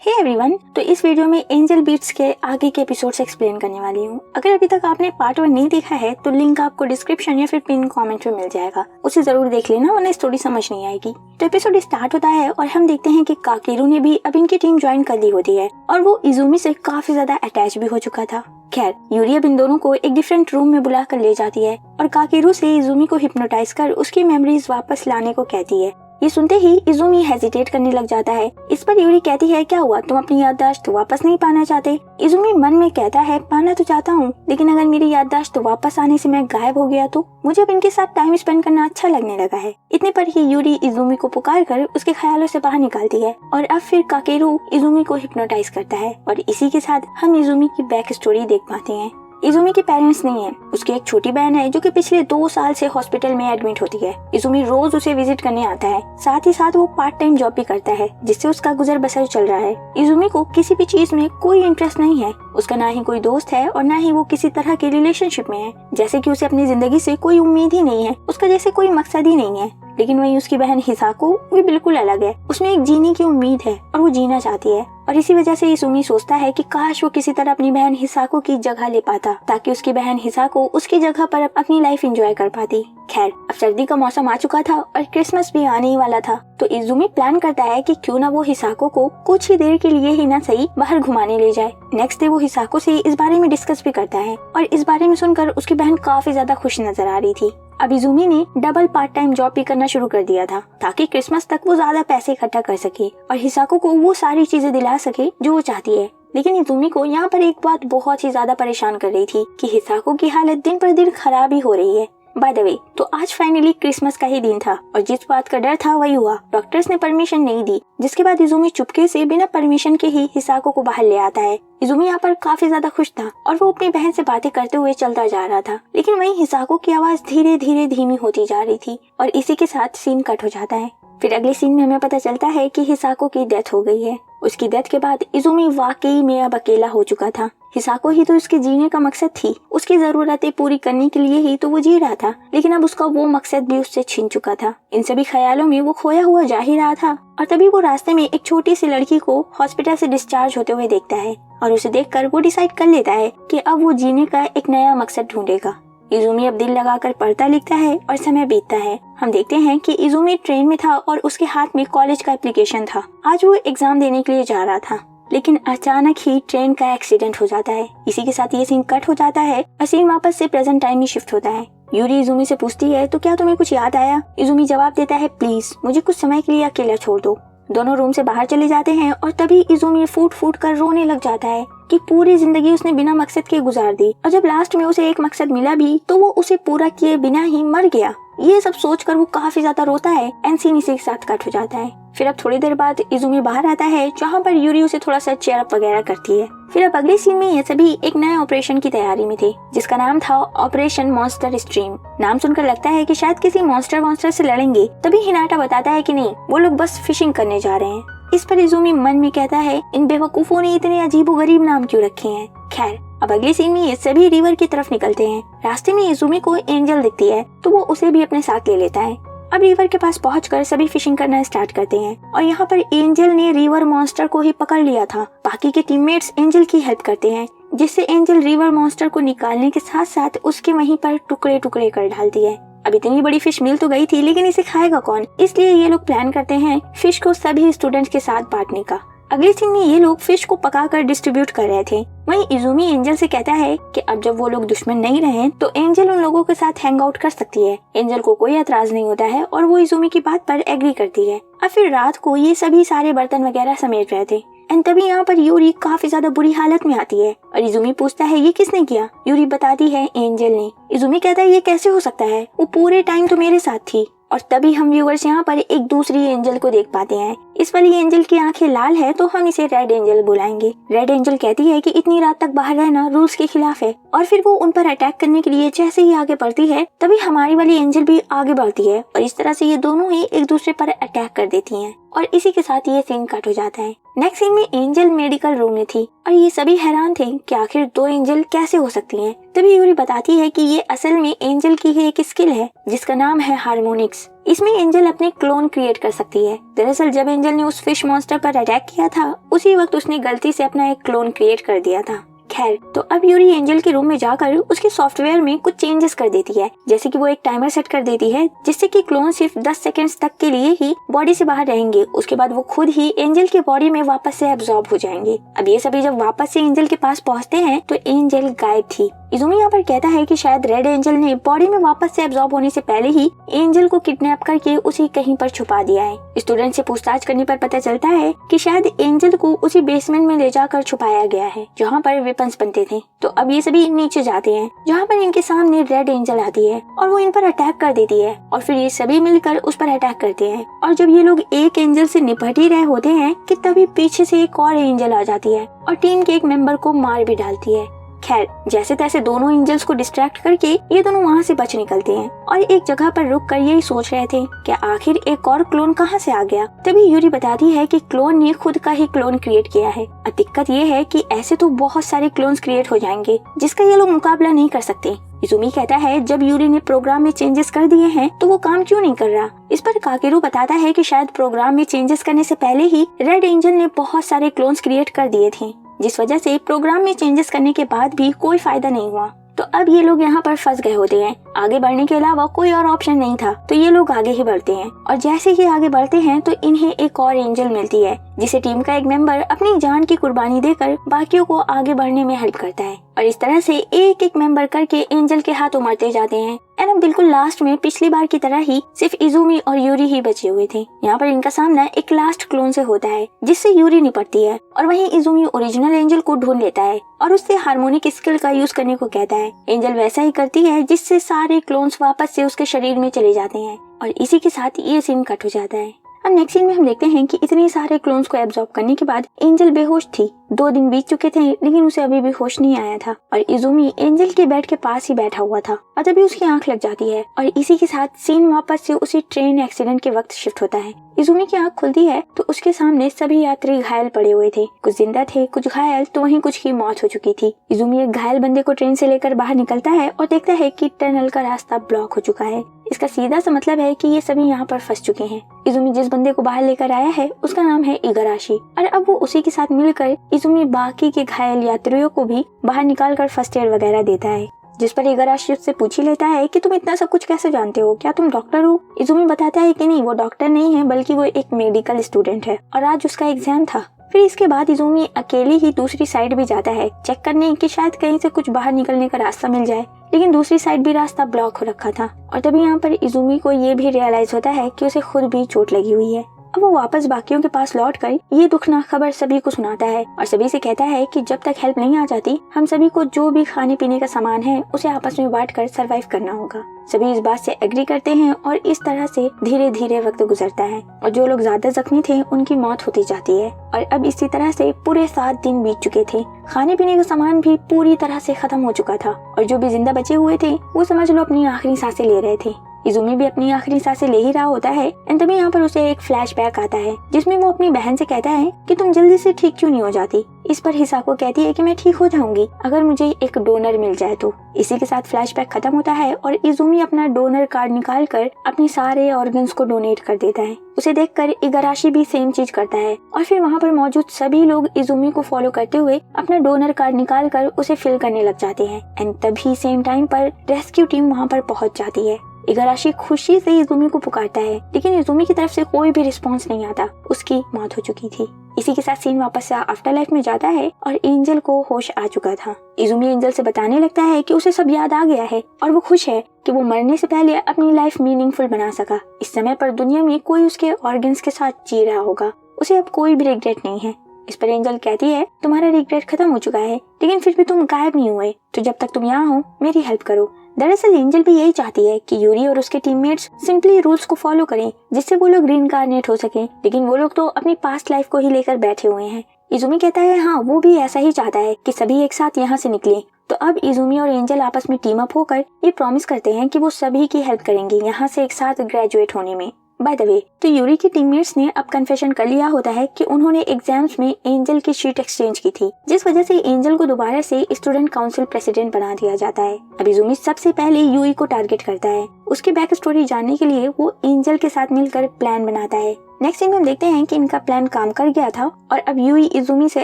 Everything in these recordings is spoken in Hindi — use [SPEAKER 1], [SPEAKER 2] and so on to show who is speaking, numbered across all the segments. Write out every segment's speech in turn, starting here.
[SPEAKER 1] हे एवरीवन, तो इस वीडियो में एंजल बीट्स के आगे के एपिसोड्स एक्सप्लेन करने वाली हूँ। अगर अभी तक आपने पार्ट 1 नहीं देखा है तो लिंक आपको डिस्क्रिप्शन या फिर पिन कमेंट में मिल जाएगा, उसे जरूर देख लेना वरना स्टोरी समझ नहीं आएगी। तो एपिसोड स्टार्ट होता है और हम देखते हैं कि काकेरू ने भी अब इनकी टीम ज्वाइन कर ली होती है और वो इजुमी से काफी ज्यादा अटैच भी हो चुका था। खैर, यूरी अब इन दोनों को एक डिफरेंट रूम में बुला कर ले जाती है और काकेरू से इजुमी को हिप्नोटाइज कर उसकी मेमोरीज वापस लाने को कहती है। ये सुनते ही इजुमी हेजिटेट करने लग जाता है। इस पर यूरी कहती है, क्या हुआ, तुम अपनी याददाश्त वापस नहीं पाना चाहते? इजुमी मन में कहता है, पाना तो चाहता हूँ, लेकिन अगर मेरी याददाश्त वापस आने से मैं गायब हो गया तो मुझे अब इनके साथ टाइम स्पेंड करना अच्छा लगने लगा है। इतने पर ही यूरी इजुमी को पुकार कर उसके ख्यालों से बाहर निकालती है और अब फिर काकेरू इजुमी को हिप्नोटाइज करता है और इसी के साथ हम इजुमी की बैक स्टोरी देख पाते हैं। इजुमी के पेरेंट्स नहीं है, उसकी एक छोटी बहन है जो कि पिछले 2 साल से हॉस्पिटल में एडमिट होती है। इजुमी रोज उसे विजिट करने आता है, साथ ही साथ वो पार्ट टाइम जॉब भी करता है जिससे उसका गुजर बसर चल रहा है। इजुमी को किसी भी चीज में कोई इंटरेस्ट नहीं है, उसका ना ही कोई दोस्त है और ना ही वो किसी तरह के रिलेशनशिप में है, जैसे कि उसे अपनी जिंदगी से कोई उम्मीद ही नहीं है, उसका जैसे कोई मकसद ही नहीं है। लेकिन वहीं उसकी बहन हिसाको वो बिल्कुल अलग है, उसमें एक जीने की उम्मीद है और वो जीना चाहती है और इसी वजह से इजुमी सोचता है कि काश वो किसी तरह अपनी बहन हिसाको की जगह ले पाता ताकि उसकी बहन हिसाको उसकी जगह पर अपनी लाइफ एंजॉय कर पाती। खैर, अब सर्दी का मौसम आ चुका था और क्रिसमस भी आने ही वाला था, तो इजुमी प्लान करता है कि क्यों ना वो हिसाको को कुछ ही देर के लिए ही ना सही बाहर घुमाने ले जाए। नेक्स्ट डे वो हिसाको से इस बारे में डिस्कस भी करता है और इस बारे में सुनकर उसकी बहन काफी ज्यादा खुश नजर आ रही थी। अब इजुमी ने डबल पार्ट टाइम जॉब भी करना शुरू कर दिया था ताकि क्रिसमस तक वो ज्यादा पैसे इकट्ठा कर सके और हिसाको को वो सारी चीजें दिला सके जो वो चाहती है। लेकिन इजुमी को यहाँ पर एक बात बहुत ही ज्यादा परेशान कर रही थी कि हिसाको की हालत दिन पर दिन खराब ही हो रही है। बाय द वे, तो आज फाइनली क्रिसमस का ही दिन था और जिस बात का डर था वही हुआ। डॉक्टर्स ने परमिशन नहीं दी, जिसके बाद इजुमी चुपके से बिना परमिशन के ही हिसाको को बाहर ले आता है। इजुमी यहाँ पर काफी ज्यादा खुश था और वो अपनी बहन से बातें करते हुए चलता जा रहा था, लेकिन वहीं हिसाको की आवाज धीरे धीरे धीमी होती जा रही थी और इसी के साथ सीन कट हो जाता है। फिर अगले सीन में हमें पता चलता है कि हिसाको की डेथ हो गई है। उसकी डेथ के बाद इजुमी वाकई में अब अकेला हो चुका था। हिसाको ही तो उसके जीने का मकसद थी, उसकी जरूरतें पूरी करने के लिए ही तो वो जी रहा था, लेकिन अब उसका वो मकसद भी उससे छिन चुका था। इन सभी ख्यालों में वो खोया हुआ जा ही रहा था और तभी वो रास्ते में एक छोटी सी लड़की को हॉस्पिटल से डिस्चार्ज होते हुए देखता है और उसे देखकर वो डिसाइड कर लेता है कि अब वो जीने का एक नया मकसद ढूंढेगा। इजुमी अब दिल लगाकर पढ़ता लिखता है और समय बीतता है। हम देखते हैं कि इजुमी ट्रेन में था और उसके हाथ में कॉलेज का एप्लीकेशन था। आज वो एग्जाम देने के लिए जा रहा था, लेकिन अचानक ही ट्रेन का एक्सीडेंट हो जाता है। इसी के साथ ये सीन कट हो जाता है और सीन वापस से प्रेजेंट टाइम में शिफ्ट होता है। यूरी इजुमी से पूछती है, तो क्या तुम्हें कुछ याद आया? इजुमी जवाब देता है, प्लीज मुझे कुछ समय के लिए अकेला छोड़ दो। दोनों रूम से बाहर चले जाते हैं और तभी इजुमी फूट फूट कर रोने लग जाता है कि पूरी जिंदगी उसने बिना मकसद के गुजार दी और जब लास्ट में उसे एक मकसद मिला भी तो वो उसे पूरा किए बिना ही मर गया। ये सब सोचकर वो काफी ज्यादा रोता है एंड सीन इसी के साथ कट हो जाता है। फिर अब थोड़ी देर बाद इजुमी बाहर आता है जहाँ पर यूरी उसे थोड़ा सा चेयर अप वगैरह करती है। फिर अब अगले सीन में ये सभी एक नए ऑपरेशन की तैयारी में थे जिसका नाम था ऑपरेशन मॉन्स्टर स्ट्रीम। नाम सुनकर लगता है कि शायद किसी मॉन्स्टर से लड़ेंगे, तभी हिनाटा बताता है कि नहीं, वो लोग बस फिशिंग करने जा रहे हैं। इस पर इजुमी मन में कहता है, इन बेवकूफों ने इतने अजीबोगरीब नाम क्यों रखे हैं। खैर, अब अगले सीन में ये सभी रिवर की तरफ निकलते हैं। रास्ते में इजुमी को एंजल दिखती है तो वो उसे भी अपने साथ ले लेता है। अब रिवर के पास पहुंचकर सभी फिशिंग करना स्टार्ट करते हैं और यहाँ पर एंजल ने रिवर मॉन्स्टर को ही पकड़ लिया था। बाकी के टीममेट्स एंजल की हेल्प करते हैं जिससे एंजल रिवर मॉन्स्टर को निकालने के साथ साथ उसके वहीं पर टुकड़े टुकड़े कर डालती है। अब इतनी बड़ी फिश मिल तो गई थी, लेकिन इसे खाएगा कौन, इसलिए ये लोग प्लान करते हैं फिश को सभी स्टूडेंट्स के साथ बांटने का। अगले सीन में ये लोग फिश को पकाकर डिस्ट्रीब्यूट कर रहे थे। वहीं इजुमी एंजल से कहता है कि अब जब वो लोग दुश्मन नहीं रहे तो एंजल उन लोगों के साथ हैंग आउट कर सकती है। एंजल को कोई एतराज नहीं होता है और वो इजुमी की बात पर एग्री करती है। अब फिर रात को ये सभी सारे बर्तन वगैरह समेट रहे थे एंड तभी यहाँ पर यूरी काफी ज्यादा बुरी हालत में आती है और इजुमी पूछता है, ये किसने किया? यूरी बताती है, एंजल ने। इजुमी कहता है, ये कैसे हो सकता है, वो पूरे टाइम तो मेरे साथ थी। और तभी हम व्यूअर्स यहाँ पर एक दूसरी एंजल को देख पाते हैं। इस वाली एंजल की आंखें लाल है तो हम इसे रेड एंजल बुलाएंगे। रेड एंजल कहती है कि इतनी रात तक बाहर रहना रूल्स के खिलाफ है और फिर वो उन पर अटैक करने के लिए जैसे ही आगे बढ़ती है तभी हमारी वाली एंजल भी आगे बढ़ती है और इस तरह से ये दोनों ही एक दूसरे पर अटैक कर देती हैं और इसी के साथ ये सीन कट हो जाता है। नेक्स्ट सीन में एंजल मेडिकल रूम में थी और ये सभी हैरान थे कि आखिर 2 एंजल कैसे हो सकती हैं। तभी यूरी बताती है कि ये असल में एंजल की ही एक स्किल है जिसका नाम है हार्मोनिक्स। इसमें एंजल अपने क्लोन क्रिएट कर सकती है। दरअसल जब एंजल ने उस फिश मॉन्स्टर पर अटैक किया था उसी वक्त उसने गलती से अपना एक क्लोन क्रिएट कर दिया था। खैर, तो अब यूरी एंजल के रूम में जाकर उसके सॉफ्टवेयर में कुछ चेंजेस कर देती है, जैसे कि वो एक टाइमर सेट कर देती है जिससे कि क्लोन सिर्फ 10 सेकंड्स तक के लिए ही बॉडी से बाहर रहेंगे। उसके बाद वो खुद ही एंजल के बॉडी में वापस से एब्जॉर्ब हो जाएंगे। अब ये सभी जब वापस से एंजल के पास पहुंचते हैं तो एंजल गायब थी। इज़ुमी यहाँ पर कहता है कि शायद रेड एंजल ने बॉडी में वापस से एब्जॉर्ब होने से पहले ही एंजल को किडनैप करके उसे कहीं पर छुपा दिया है। स्टूडेंट से पूछताछ करने पर पता चलता है कि शायद एंजल को उसी बेसमेंट में ले जाकर छुपाया गया है जहाँ पर वेपन्स बनते थे। तो अब ये सभी नीचे जाते हैं जहाँ पर इनके सामने रेड एंजल आती है और वो इन पर अटैक कर देती है और फिर ये सभी मिलकर उस पर अटैक करते हैं। और जब ये लोग एक एंजल से निपट ही रहे होते हैं कि तभी पीछे से एक और एंजल आ जाती है और टीम के एक मेंबर को मार भी डालती है। खैर, जैसे तैसे दोनों एंजल्स को डिस्ट्रैक्ट करके ये दोनों वहाँ से बच निकलते हैं और एक जगह पर रुक कर यही सोच रहे थे कि आखिर एक और क्लोन कहाँ से आ गया। तभी यूरी बताती है कि क्लोन ने खुद का ही क्लोन क्रिएट किया है। अब दिक्कत ये है कि ऐसे तो बहुत सारे क्लोन्स क्रिएट हो जाएंगे जिसका ये लोग मुकाबला नहीं कर सकते। इज़ुमी कहता है जब यूरी ने प्रोग्राम में चेंजेस कर दिए हैं तो वो काम क्यों नहीं कर रहा। इस पर काकेरू बताता है कि शायद प्रोग्राम में चेंजेस करने से पहले ही रेड एंजल ने बहुत सारे क्लोन्स क्रिएट कर दिए थे, जिस वजह से प्रोग्राम में चेंजेस करने के बाद भी कोई फायदा नहीं हुआ। तो अब ये लोग यहाँ पर फंस गए होते हैं। आगे बढ़ने के अलावा कोई और ऑप्शन नहीं था तो ये लोग आगे ही बढ़ते हैं और जैसे ही आगे बढ़ते हैं तो इन्हें एक और एंजल मिलती है जिसे टीम का एक मेंबर अपनी जान की कुर्बानी देकर बाकियों को आगे बढ़ने में हेल्प करता है। और इस तरह से एक एक मेंबर करके एंजल के हाथ उमड़ते जाते हैं। एंड अब बिल्कुल लास्ट में पिछली बार की तरह ही सिर्फ इज़ुमी और यूरी ही बचे हुए थे। यहाँ पर इनका सामना एक लास्ट क्लोन से होता है जिससे यूरी निपटती है और वहीं इज़ुमी ओरिजिनल एंजल को ढूंढ लेता है और उससे हार्मोनिक स्किल का यूज करने को कहता है। एंजल वैसा ही करती है जिससे सारे क्लोन्स वापस से उसके शरीर में चले जाते हैं और इसी के साथ ये सीन कट हो जाता है। अब नेक्स्ट सीन में हम देखते हैं कि इतने सारे क्लोन्स को एब्जॉर्ब करने के बाद एंजल बेहोश थी। 2 दिन बीत चुके थे लेकिन उसे अभी भी होश नहीं आया था और इज़ुमी एंजल के बेड के पास ही बैठा हुआ था और तभी उसकी आंख लग जाती है और इसी के साथ सीन वापस से उसी ट्रेन एक्सीडेंट के वक्त शिफ्ट होता है। इज़ुमी की आंख खुलती है तो उसके सामने सभी यात्री घायल पड़े हुए थे। कुछ जिंदा थे, कुछ घायल, तो वहीं कुछ की मौत हो चुकी थी। इज़ुमी एक घायल बंदे को ट्रेन से लेकर बाहर निकलता है और देखता है कि टनल का रास्ता ब्लॉक हो चुका है। इसका सीधा सा मतलब है कि ये सभी यहाँ पर फंस चुके हैं। इज़ुमी जिस बंदे को बाहर लेकर आया है उसका नाम है इगाराशी और अब वो उसी के साथ मिलकर इज़ुमी बाकी के घायल यात्रियों को भी बाहर निकाल कर फर्स्ट एड वगैरह देता है, जिस पर इगाराशी उससे पूछ ही लेता है कि तुम इतना सब कुछ कैसे जानते हो, क्या तुम डॉक्टर हो। इज़ुमी बताता है कि नहीं, वो डॉक्टर नहीं है बल्कि वो एक मेडिकल स्टूडेंट है और आज उसका एग्जाम था। फिर इसके बाद इज़ुमी अकेले ही दूसरी साइड भी जाता है चेक करने कि शायद कहीं से कुछ बाहर निकलने का रास्ता मिल जाए, लेकिन दूसरी साइड भी रास्ता ब्लॉक हो रखा था और तभी यहाँ पर इज़ुमी को ये भी रियलाइज होता है कि उसे खुद भी चोट लगी हुई है। अब वो वापस बाकियों के पास लौटकर ये दुखनाक खबर सभी को सुनाता है और सभी से कहता है कि जब तक हेल्प नहीं आ जाती हम सभी को जो भी खाने पीने का सामान है उसे आपस में बांटकर सरवाइव करना होगा। सभी इस बात से एग्री करते हैं और इस तरह से धीरे धीरे वक्त गुजरता है और जो लोग ज्यादा जख्मी थे उनकी मौत होती जाती है और अब इसी तरह से पूरे 7 दिन बीत चुके थे। खाने पीने का सामान भी पूरी तरह से खत्म हो चुका था और जो भी जिंदा बचे हुए थे वो समझ लो अपनी आखिरी सांसें ले रहे थे। इज़ुमी भी अपनी आखिरी सांसें ले ही रहा होता है एंड तभी यहाँ पर उसे एक फ्लैशबैक आता है जिसमें वो अपनी बहन से कहता है कि तुम जल्दी से ठीक क्यों नहीं हो जाती। इस पर हिसाको कहती है कि मैं ठीक हो जाऊंगी अगर मुझे एक डोनर मिल जाए तो। इसी के साथ फ्लैशबैक खत्म होता है और इज़ुमी अपना डोनर कार्ड निकाल कर अपने सारे ऑर्गन्स को डोनेट कर देता है। उसे देखकर इगाराशी भी सेम चीज करता है और फिर वहाँ पर मौजूद सभी लोग इज़ुमी को फॉलो करते हुए अपना डोनर कार्ड निकाल कर उसे फिल करने लग जाते हैं एंड तभी सेम टाइम पर रेस्क्यू टीम वहाँ पर पहुँच जाती है। इगाराशी खुशी से इज़ुमी को पुकारता है लेकिन इज़ुमी की तरफ से कोई भी रिस्पॉन्स नहीं आता, उसकी मौत हो चुकी थी। इसी के साथ सीन वापस से आफ्टर लाइफ में जाता है और एंजल को होश आ चुका था। इज़ुमी एंजल से बताने लगता है कि उसे सब याद आ गया है और वो खुश है कि वो मरने से पहले अपनी लाइफ मीनिंगफुल बना सका। इस समय पर दुनिया में कोई उसके ऑर्गन्स के साथ जी रहा होगा, उसे अब कोई भी रिग्रेट नहीं है। इस पर एंजल कहती है तुम्हारा रिग्रेट खत्म हो चुका है लेकिन फिर भी तुम गायब नहीं हुए, तो जब तक तुम यहाँ हो मेरी हेल्प करो। दरअसल एंजल भी यही चाहती है कि यूरी और उसके टीममेट्स सिंपली रूल्स को फॉलो करें जिससे वो लोग रीइंकार्नेट हो सकें, लेकिन वो लोग तो अपनी पास्ट लाइफ को ही लेकर बैठे हुए हैं। इज़ुमी कहता है हाँ वो भी ऐसा ही चाहता है कि सभी एक साथ यहाँ से निकलें। तो अब इज़ुमी और एंजल आपस में टीम अप होकर ये प्रॉमिस करते हैं कि वो सभी की हेल्प करेंगे यहाँ से एक साथ ग्रेजुएट होने में। बाय द वे, तो यूरी के टीममेट्स ने अब कन्फेशन कर लिया होता है कि उन्होंने एग्जाम्स में एंजल की शीट एक्सचेंज की थी, जिस वजह से एंजल को दोबारा से स्टूडेंट काउंसिल प्रेसिडेंट बना दिया जाता है। अब इज़ुमी सबसे पहले यूई को टारगेट करता है उसकी बैक स्टोरी जानने के लिए वो एंजल के साथ मिलकर प्लान बनाता है। नेक्स्ट सीन में हम देखते हैं कि इनका प्लान काम कर गया था और अब यूई इजुमी से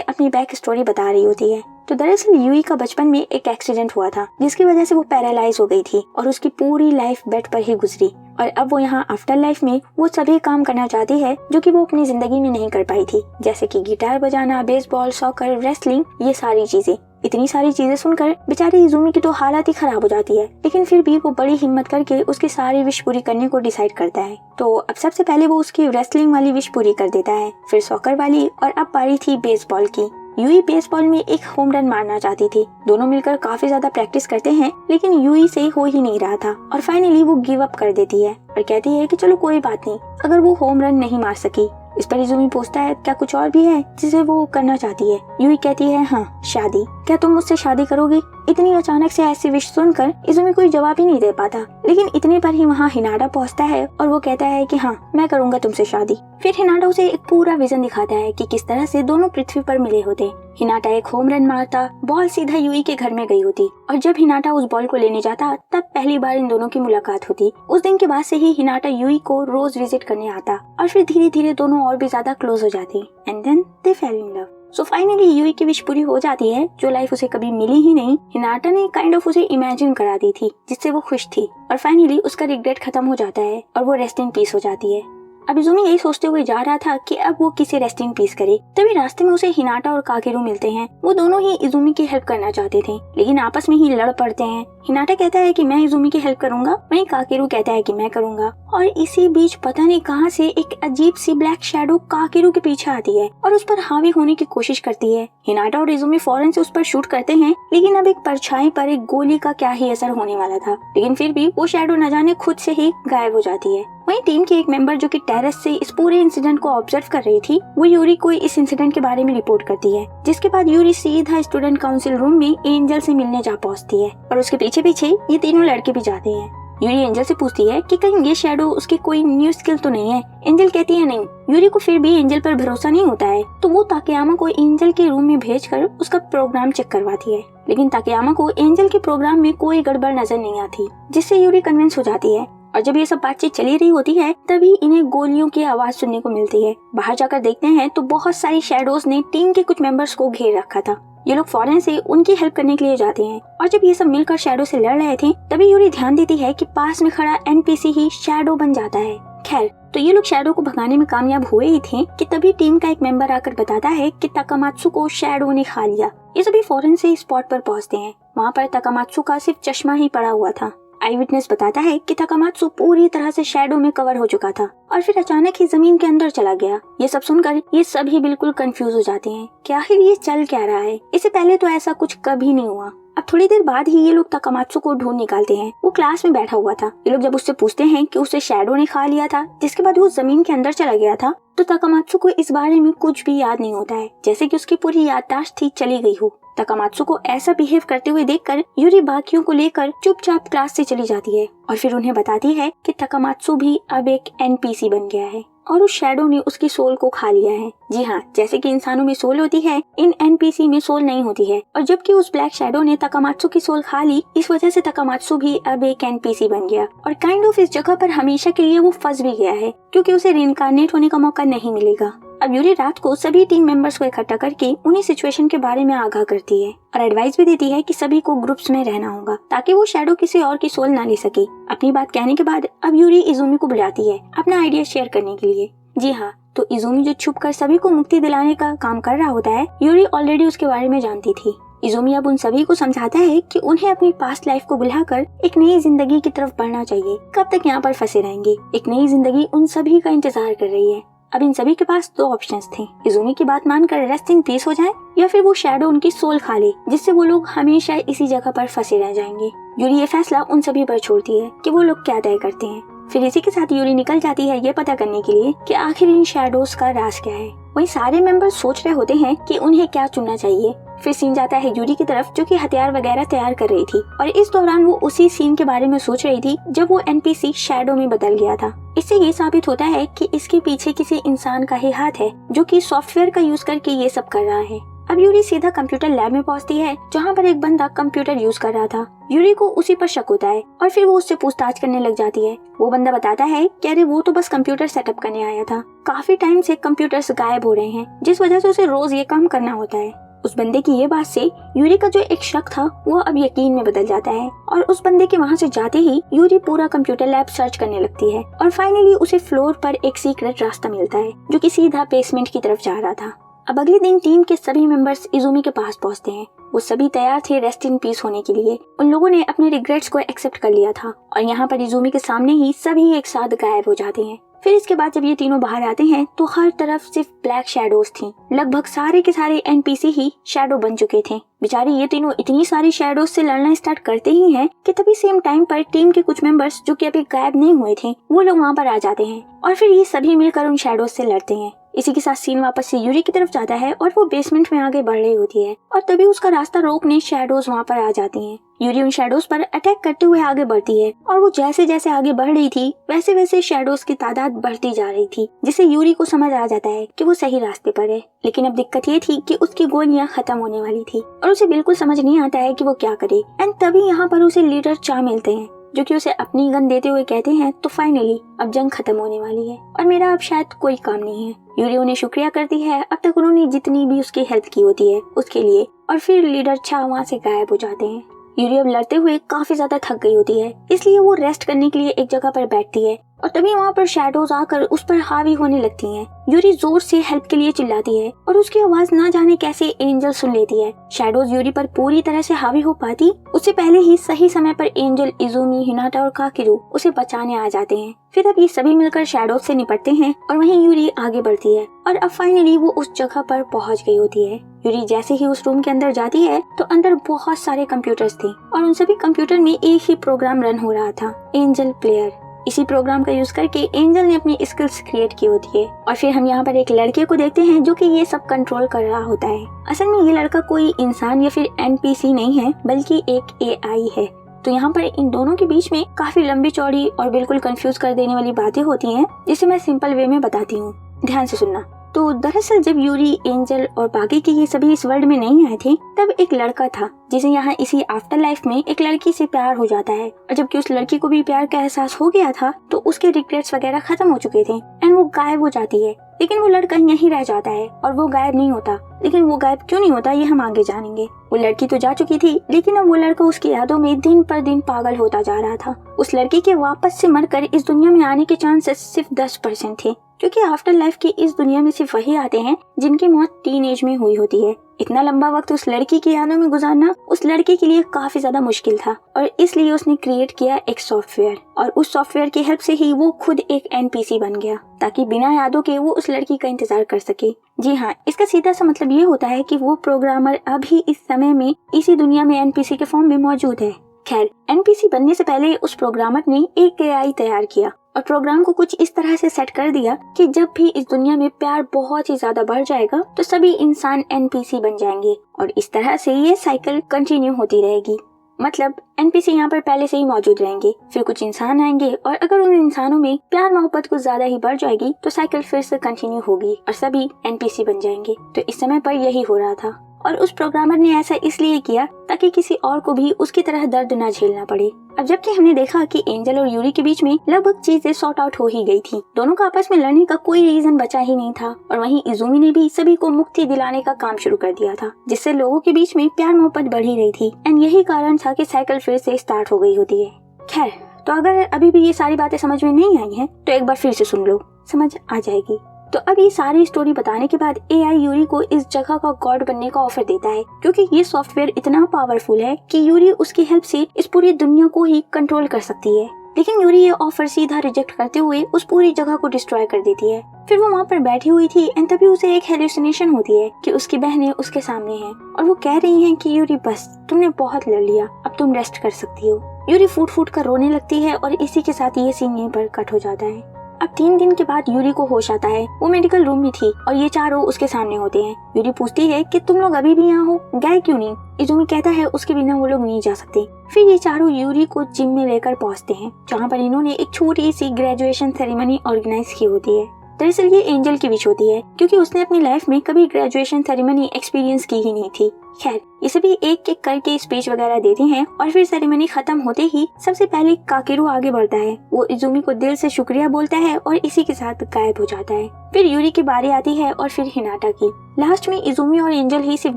[SPEAKER 1] अपनी बैक स्टोरी बता रही होती है। तो दरअसल यूई का बचपन में एक एक्सीडेंट हुआ था जिसकी वजह से वो पैरालाइज हो गई थी और उसकी पूरी लाइफ बेड पर ही गुजरी और अब वो यहाँ आफ्टर लाइफ में वो सभी काम करना चाहती है जो कि वो अपनी जिंदगी में नहीं कर पाई थी, जैसे कि गिटार बजाना, बेसबॉल, सॉकर, रेसलिंग, ये सारी चीजें। इतनी सारी चीजें सुनकर बेचारी इजुमी की तो हालत ही खराब हो जाती है, लेकिन फिर भी वो बड़ी हिम्मत करके उसकी सारी विश पूरी करने को डिसाइड करता है। तो अब सबसे पहले वो उसकी रेसलिंग वाली विश पूरी कर देता है, फिर सॉकर वाली और अब पारी थी बेसबॉल की। यूई बेसबॉल में एक होम रन मारना चाहती थी। दोनों मिलकर काफी ज्यादा प्रैक्टिस करते हैं लेकिन यूई से हो ही नहीं रहा था और फाइनली वो गिव अप कर देती है और कहती है कि चलो कोई बात नहीं, अगर वो होम रन नहीं मार सकी। इस पर इजुमी पूछता है क्या कुछ और भी है जिसे वो करना चाहती है। यूई कहती है हाँ, शादी। क्या तुम मुझसे शादी करोगी? इतनी अचानक से ऐसी विश सुनकर इजुमी कोई जवाब ही नहीं दे पाता, लेकिन इतने पर ही वहाँ हिनाटा पहुँचता है और वो कहता है कि हाँ, मैं करूँगा तुमसे शादी। फिर हिनाटा उसे एक पूरा विजन दिखाता है कि किस तरह से दोनों पृथ्वी पर मिले होते। हिनाटा एक होम रन मारता, बॉल सीधा यूई के घर में गई होती और जब हिनाटा उस बॉल को लेने जाता तब पहली बार इन दोनों की मुलाकात होती। उस दिन के बाद से ही हिनाटा यूई को रोज विजिट करने आता और फिर धीरे धीरे दोनों और भी ज्यादा क्लोज हो जाती and then they fell in love. So finally यूई की विश पूरी हो जाती है, जो लाइफ उसे कभी मिली ही नहीं। हिनाटा ने काइंड ऑफ उसे इमेजिन करा दी थी जिससे वो खुश थी और फाइनली उसका रिग्रेट खत्म हो जाता है और वो रेस्ट इन पीस हो जाती है। अब इजुमी यही सोचते हुए जा रहा था कि अब वो किसे रेस्ट इन पीस करे, तभी रास्ते में उसे हिनाटा और काकेरू मिलते हैं। वो दोनों ही इजुमी की हेल्प करना चाहते थे लेकिन आपस में ही लड़ पड़ते हैं। हिनाटा कहता है कि मैं इजुमी की हेल्प करूंगा, वहीं काकेरू कहता है कि मैं करूंगा और इसी बीच पता नहीं कहां से एक अजीब सी ब्लैक शैडो काकेरू के पीछे आती है और उस पर हावी होने की कोशिश करती है। हिनाटा और इजुमी फौरन से उस पर शूट करते हैं लेकिन अब एक परछाई पर एक गोली का क्या ही असर होने वाला था, लेकिन फिर भी वो शैडो न जाने खुद से ही गायब हो जाती है। वहीं टीम की एक मेंबर जो कि टेरेस से इस पूरे इंसिडेंट को ऑब्जर्व कर रही थी, वो यूरी को इस इंसिडेंट के बारे में रिपोर्ट करती है, जिसके बाद यूरी सीधा स्टूडेंट काउंसिल रूम में एंजल से मिलने जा पहुंचती है और उसके पीछे पीछे ये तीनों लड़के भी जाते हैं। यूरी एंजल से पूछती है कि कहीं ये शैडो उसकी कोई न्यू स्किल तो नहीं है। एंजल कहती है नहीं। यूरी को फिर भी एंजल पर भरोसा नहीं होता है तो वो ताकेयामा को एंजल के रूम में भेजकर उसका प्रोग्राम चेक करवाती है, लेकिन ताकेयामा को एंजल के प्रोग्राम में कोई गड़बड़ नजर नहीं आती, जिससे यूरी कन्विंस हो जाती है। और जब ये सब बातचीत चली रही होती है तभी इन्हें गोलियों की आवाज सुनने को मिलती है। बाहर जाकर देखते हैं तो बहुत सारी शैडोज ने टीम के कुछ मेंबर्स को घेर रखा था। ये लोग फौरन से उनकी हेल्प करने के लिए जाते हैं और जब ये सब मिलकर शैडो से लड़ रहे थे तभी यूरी ध्यान देती है कि पास में खड़ा एनपीसी ही शैडो बन जाता है। खैर, तो ये लोग शैडो को भगाने में कामयाब हुए ही थे कि तभी टीम का एक मेंबर आकर बताता है कि ताकामात्सु को शैडो ने खा लिया। ये सभी फौरन से स्पॉट पर पहुंचते हैं। वहाँ पर ताकामात्सु का सिर्फ चश्मा ही पड़ा हुआ था। आई विटनेस बताता है कि ताकामात्सु पूरी तरह से शैडो में कवर हो चुका था और फिर अचानक ही जमीन के अंदर चला गया। ये सब सुनकर ये सभी बिल्कुल कंफ्यूज हो जाते हैं कि आखिर ये चल क्या रहा है, इससे पहले तो ऐसा कुछ कभी नहीं हुआ। अब थोड़ी देर बाद ही ये लोग ताकामात्सु को ढूंढ निकालते हैं। वो क्लास में बैठा हुआ था। ये लोग जब उससे पूछते हैं कि उसे शैडो ने खा लिया था जिसके बाद वो जमीन के अंदर चला गया था, तो ताकामात्सु को इस बारे में कुछ भी याद नहीं होता है, जैसे कि उसकी पूरी याददाश्त ही चली गई हो। ताकामात्सु को ऐसा बिहेव करते हुए देखकर यूरी बाकियों को लेकर चुपचाप क्लास से चली जाती है और फिर उन्हें बताती है कि ताकामात्सु भी अब एक एनपीसी बन गया है और उस शैडो ने उसकी सोल को खा लिया है। जी हाँ, जैसे कि इंसानों में सोल होती है, इन एनपीसी में सोल नहीं होती है और जबकि उस ब्लैक शैडो ने ताकामात्सु की सोल खा ली, इस वजह से ताकामात्सु भी अब एक एनपीसी बन गया और काइंड ऑफ इस जगह पर हमेशा के लिए वो फंस भी गया है क्योंकि उसे रिइंकार्नेट होने का मौका नहीं मिलेगा। अब यूरी रात को सभी टीम मेंबर्स को इकट्ठा करके उन्हें सिचुएशन के बारे में आगाह करती है और एडवाइस भी देती है कि सभी को ग्रुप्स में रहना होगा ताकि वो शैडो किसी और की सोल ना ले सके। अपनी बात कहने के बाद अब यूरी इजुमी को बुलाती है अपना आइडिया शेयर करने के लिए। जी हाँ, तो इजुमी जो छुपकर सभी को मुक्ति दिलाने का काम कर रहा होता है, यूरी ऑलरेडी उसके बारे में जानती थी। इजुमी अब उन सभी को समझाता है कि उन्हें अपनी पास्ट लाइफ को भुलाकर एक नई जिंदगी की तरफ बढ़ना चाहिए। कब तक यहाँ पर फंसे रहेंगे? एक नई जिंदगी उन सभी का इंतजार कर रही है। अब इन सभी के पास दो ऑप्शंस थे, इजुमी की बात मानकर रेस्ट इन पीस हो जाए या फिर वो शैडो उनकी सोल खा ले, जिससे वो लोग हमेशा इसी जगह पर फंसे रह जाएंगे। यूरी ये फैसला उन सभी पर छोड़ती है कि वो लोग क्या तय करते हैं। फिर इसी के साथ यूरी निकल जाती है ये पता करने के लिए कि आखिर इन शैडोज का राज क्या है। वहीं सारे मेंबर्स सोच रहे होते हैं कि उन्हें क्या चुनना चाहिए। फिर सीन जाता है यूरी की तरफ जो कि हथियार वगैरह तैयार कर रही थी और इस दौरान वो उसी सीन के बारे में सोच रही थी जब वो एनपीसी शैडो में बदल गया था। इससे ये साबित होता है कि इसके पीछे किसी इंसान का ही हाथ है जो कि सॉफ्टवेयर का यूज करके ये सब कर रहा है। अब यूरी सीधा कंप्यूटर लैब में पहुंचती है जहाँ पर एक बंदा कंप्यूटर यूज कर रहा था। यूरी को उसी पर शक होता है और फिर वो उससे पूछताछ करने लग जाती है। वो बंदा बताता है कि अरे वो तो बस कंप्यूटर सेटअप करने आया था, काफी टाइम से कंप्यूटर्स गायब हो रहे हैं जिस वजह से उसे रोज ये काम करना होता है। उस बंदे की ये बात से यूरी का जो एक शक था वो अब यकीन में बदल जाता है और उस बंदे के वहाँ से जाते ही यूरी पूरा कंप्यूटर लैब सर्च करने लगती है और फाइनली उसे फ्लोर पर एक सीक्रेट रास्ता मिलता है जो कि सीधा बेसमेंट की तरफ जा रहा था। अब अगले दिन टीम के सभी मेंबर्स इजुमी के पास पहुंचते हैं। वो सभी तैयार थे रेस्ट इन पीस होने के लिए। उन लोगों ने अपने रिग्रेट्स को एक्सेप्ट कर लिया था और यहाँ पर इजुमी के सामने ही सभी एक साथ गायब हो जाते हैं। फिर इसके बाद जब ये तीनों बाहर आते हैं तो हर तरफ सिर्फ ब्लैक शैडोज थी। लगभग सारे के सारे एनपीसी ही शैडो बन चुके थे। बेचारे ये तीनों इतनी सारी शैडोज से लड़ना स्टार्ट करते ही हैं कि तभी सेम टाइम पर टीम के कुछ मेंबर्स जो कि अभी गायब नहीं हुए थे वो लोग वहाँ पर आ जाते हैं और फिर ये सभी मिलकर उन शैडोज से लड़ते हैं। इसी के साथ सीन वापस से यूरी की तरफ जाता है और वो बेसमेंट में आगे बढ़ रही होती है और तभी उसका रास्ता रोकने शैडोज वहाँ पर आ जाती हैं। यूरी उन शैडोज पर अटैक करते हुए आगे बढ़ती है और वो जैसे जैसे आगे बढ़ रही थी वैसे वैसे शैडोज की तादाद बढ़ती जा रही थी, जिससे यूरी को समझ आ जाता है कि वो सही रास्ते पर है। लेकिन अब दिक्कत ये थी कि उसकी गोलियां खत्म होने वाली थी और उसे बिल्कुल समझ नहीं आता है कि वो क्या करे। एंड तभी यहाँ पर उसे लीडर चा मिलते हैं जो कि उसे अपनी गन देते हुए कहते हैं तो फाइनली अब जंग खत्म होने वाली है और मेरा अब शायद कोई काम नहीं है। यूरी उन्हें शुक्रिया करती है अब तक उन्होंने जितनी भी उसकी हेल्प की होती है उसके लिए और फिर लीडर छा वहाँ से गायब हो जाते हैं। यूरी अब लड़ते हुए काफी ज्यादा थक गई होती है, इसलिए वो रेस्ट करने के लिए एक जगह पर बैठती है और तभी वहाँ पर शैडोज आकर उस पर हावी होने लगती हैं। यूरी जोर से हेल्प के लिए चिल्लाती है और उसकी आवाज ना जाने कैसे एंजल सुन लेती है। शैडोज यूरी पर पूरी तरह से हावी हो पाती उससे पहले ही सही समय पर एंजल, इजुमी, हिनाटा और काकिरू उसे बचाने आ जाते हैं। फिर अब ये सभी मिलकर शैडोज से निपटते हैं और वहीं यूरी आगे बढ़ती है और अब फाइनली वो उस जगह पर पहुंच गई होती है। यूरी जैसे ही उस रूम के अंदर जाती है तो अंदर बहुत सारे कंप्यूटर्स थे और उन सभी कंप्यूटर में एक ही प्रोग्राम रन हो रहा था, एंजल प्लेयर। इसी प्रोग्राम का यूज करके एंजल ने अपनी स्किल्स क्रिएट की होती है और फिर हम यहाँ पर एक लड़के को देखते हैं जो कि ये सब कंट्रोल कर रहा होता है। असल में ये लड़का कोई इंसान या फिर एनपीसी नहीं है बल्कि एक एआई है। तो यहाँ पर इन दोनों के बीच में काफी लंबी चौड़ी और बिल्कुल कंफ्यूज कर देने वाली बातें होती हैं जिसे मैं सिंपल वे में बताती हूँ, ध्यान से सुनना। तो दरअसल जब यूरी, एंजल और बाकी के ये सभी इस वर्ल्ड में नहीं आए थे तब एक लड़का था जिसे यहाँ इसी आफ्टर लाइफ में एक लड़की से प्यार हो जाता है और जबकि उस लड़की को भी प्यार का एहसास हो गया था तो उसके रिग्रेट्स वगैरह खत्म हो चुके थे एंड वो गायब हो जाती है। लेकिन वो लड़का यहीं रह जाता है और वो गायब नहीं होता। लेकिन वो गायब क्यों नहीं होता ये हम आगे जानेंगे। वो लड़की तो जा चुकी थी लेकिन अब वो लड़का उसकी यादों में दिन पर दिन पागल होता जा रहा था। उस लड़की के वापस से मरकर इस दुनिया में आने के चांसेस सिर्फ 10% थे, क्योंकि आफ्टर लाइफ की इस दुनिया में सिर्फ वही आते हैं जिनकी मौत टीन एज में हुई होती है। इतना लंबा वक्त उस लड़की की यादों में गुजारना उस लड़के के लिए काफी ज्यादा मुश्किल था और इसलिए उसने क्रिएट किया एक सॉफ्टवेयर और उस सॉफ्टवेयर की हेल्प से ही वो खुद एक एनपीसी बन गया ताकि बिना यादों के वो उस लड़की का इंतजार कर सके। जी हाँ, इसका सीधा सा मतलब ये होता है कि वो प्रोग्रामर अभी इस समय में इसी दुनिया में एनपीसी के फॉर्म में मौजूद है। खैर, एनपीसी बनने से पहले उस प्रोग्रामर ने एक एआई तैयार किया और प्रोग्राम को कुछ इस तरह से सेट कर दिया कि जब भी इस दुनिया में प्यार बहुत ही ज्यादा बढ़ जाएगा तो सभी इंसान एनपीसी बन जाएंगे और इस तरह से ये साइकिल कंटिन्यू होती रहेगी। मतलब एनपीसी यहाँ पर पहले से ही मौजूद रहेंगे, फिर कुछ इंसान आएंगे और अगर उन इंसानों में प्यार मोहब्बत कुछ ज्यादा ही बढ़ जाएगी तो साइकिल फिर से कंटिन्यू होगी और सभी एनपीसी बन जाएंगे। तो इस समय पर यही हो रहा था और उस प्रोग्रामर ने ऐसा इसलिए किया ताकि किसी और को भी उसकी तरह दर्द न झेलना पड़े। अब जबकि हमने देखा कि एंजल और यूरी के बीच में लगभग चीजें सॉर्ट आउट हो ही गई थी, दोनों का आपस में लड़ने का कोई रीजन बचा ही नहीं था और वहीं इजुमी ने भी सभी को मुक्ति दिलाने का काम शुरू कर दिया था जिससे लोगों के बीच में प्यार मोहब्बत बढ़ ही रही थी एंड यही कारण था कि साइकिल फिर से स्टार्ट हो गई होती है। खैर, तो अगर अभी भी ये सारी बातें समझ में नहीं आई हैं तो एक बार फिर से सुन लो, समझ आ जाएगी। तो अब ये सारी स्टोरी बताने के बाद एआई यूरी को इस जगह का गॉड बनने का ऑफर देता है क्योंकि ये सॉफ्टवेयर इतना पावरफुल है कि यूरी उसकी हेल्प से इस पूरी दुनिया को ही कंट्रोल कर सकती है। लेकिन यूरी ये ऑफर सीधा रिजेक्ट करते हुए उस पूरी जगह को डिस्ट्रॉय कर देती है। फिर वो वहाँ पर बैठी हुई थी एंड तभी उसे एक हेलुसिनेशन होती है कि उसकी बहनें उसके सामने हैं और वो कह रही हैं कि यूरी बस तुमने बहुत लड़ लिया, अब तुम रेस्ट कर सकती हो। यूरी फूट फूट कर रोने लगती है और इसी के साथ ये सीन यहीं पर कट हो जाता है। अब 3 दिन के बाद यूरी को होश आता है। वो मेडिकल रूम में थी और ये चारों उसके सामने होते हैं। यूरी पूछती है कि तुम लोग अभी भी यहाँ हो, गए क्यों नहीं? इजुमी कहता है उसके बिना वो लोग नहीं जा सकते। फिर ये चारों यूरी को जिम में लेकर पहुँचते हैं जहाँ पर इन्होंने एक छोटी सी ग्रेजुएशन सेरेमनी ऑर्गेनाइज की होती है। दरअसल ये एंजल की विश होती है क्योंकि उसने अपनी लाइफ में कभी ग्रेजुएशन सेरेमनी एक्सपीरियंस की ही नहीं थी। खैर, ये सभी एक एक करके स्पीच वगैरह देते हैं और फिर सेरेमनी खत्म होते ही सबसे पहले काकेरू आगे बढ़ता है। वो इजुमी को दिल से शुक्रिया बोलता है और इसी के साथ गायब हो जाता है। फिर यूरी की बारी आती है और फिर हिनाटा की। लास्ट में इजुमी और एंजल ही सिर्फ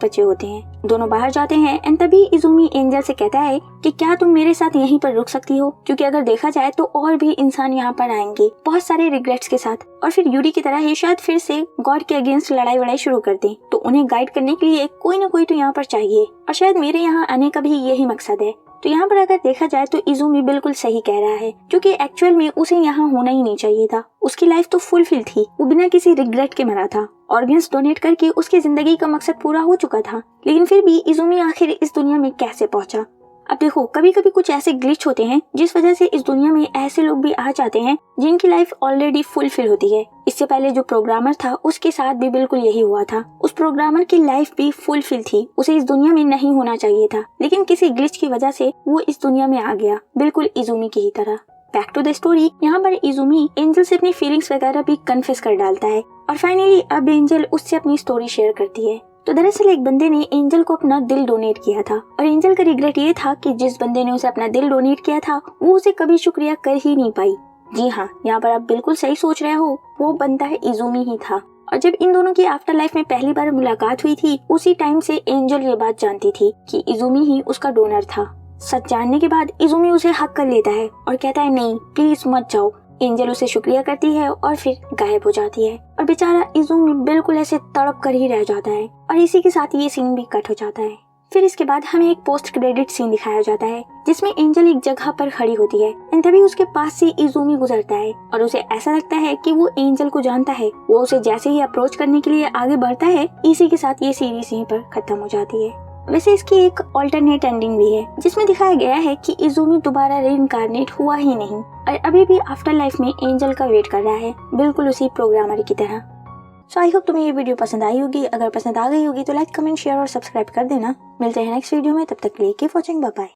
[SPEAKER 1] बचे होते हैं। दोनों बाहर जाते हैं एंड तभी इजुमी एंजल से कहता है कि क्या तुम मेरे साथ यहीं पर रुक सकती हो, क्योंकि अगर देखा जाए तो और भी इंसान यहाँ पर आएंगे बहुत सारे रिग्रेट्स के साथ, और फिर यूरी की तरह ही शायद फिर से गॉड के अगेंस्ट लड़ाई वड़ाई शुरू कर दें। तो उन्हें गाइड करने के लिए कोई ना कोई तो यहाँ पर चाहिए और शायद मेरे यहाँ आने का भी यही मकसद है। तो यहाँ पर अगर देखा जाए तो इजुमी बिल्कुल सही कह रहा है, क्योंकि एक्चुअल में उसे यहाँ होना ही नहीं चाहिए था। उसकी लाइफ तो फुलफिल थी, वो बिना किसी रिग्रेट के मरा था। ऑर्गन्स डोनेट करके उसकी जिंदगी का मकसद पूरा हो चुका था, लेकिन फिर भी इजुमी आखिर इस दुनिया में कैसे पहुंचा। अब देखो, कभी कभी कुछ ऐसे ग्लिच होते हैं जिस वजह से इस दुनिया में ऐसे लोग भी आ जाते हैं जिनकी लाइफ ऑलरेडी फुलफिल होती है। इससे पहले जो प्रोग्रामर था उसके साथ भी बिल्कुल यही हुआ था। उस प्रोग्रामर की लाइफ भी फुलफिल थी, उसे इस दुनिया में नहीं होना चाहिए था, लेकिन किसी ग्लिच की वजह से वो इस दुनिया में आ गया, बिल्कुल इजुमी की ही तरह। बैक टू द स्टोरी, यहाँ पर इजुमी एंजल से अपनी फीलिंग्स वगैरह भी कन्फेस कर डालता है और फाइनली अब एंजल उससे अपनी स्टोरी शेयर करती है। तो दरअसल एक बंदे ने एंजल को अपना दिल डोनेट किया था और एंजल का रिग्रेट ये था कि जिस बंदे ने उसे अपना दिल डोनेट किया था वो उसे कभी शुक्रिया कर ही नहीं पाई। जी हाँ, यहाँ पर आप बिल्कुल सही सोच रहे हो, वो बंदा है इजुमी ही था। और जब इन दोनों की आफ्टर लाइफ में पहली बार मुलाकात हुई थी, उसी टाइम से एंजल ये बात जानती थी कि इजुमी ही उसका डोनर था। सच जानने के बाद इजुमी उसे हक कर लेता है और कहता है नहीं प्लीज मत जाओ। एंजल उसे शुक्रिया करती है और फिर गायब हो जाती है और बेचारा इजुमी बिल्कुल ऐसे तड़प कर ही रह जाता है और इसी के साथ ये सीन भी कट हो जाता है। फिर इसके बाद हमें एक पोस्ट क्रेडिट सीन दिखाया जाता है जिसमें एंजल एक जगह पर खड़ी होती है एंड तभी उसके पास से इजुमी गुजरता है और उसे ऐसा लगता है कि वो एंजल को जानता है। वो उसे जैसे ही अप्रोच करने के लिए आगे बढ़ता है, इसी के साथ ये सीरीज यहीं पर खत्म हो जाती है। वैसे इसकी एक ऑल्टरनेट एंडिंग भी है जिसमें दिखाया गया है कि इजुमी दोबारा रीइंकार्नेट हुआ ही नहीं और अभी भी आफ्टर लाइफ में एंजल का वेट कर रहा है, बिल्कुल उसी प्रोग्रामर की तरह। सो आई होप तुम्हें ये वीडियो पसंद आई होगी। अगर पसंद आ गई होगी तो लाइक, कमेंट, शेयर और सब्सक्राइब कर देना। मिलते हैं नेक्स्ट वीडियो में, तब तक के लिए कीप वॉचिंग, बाय बाय।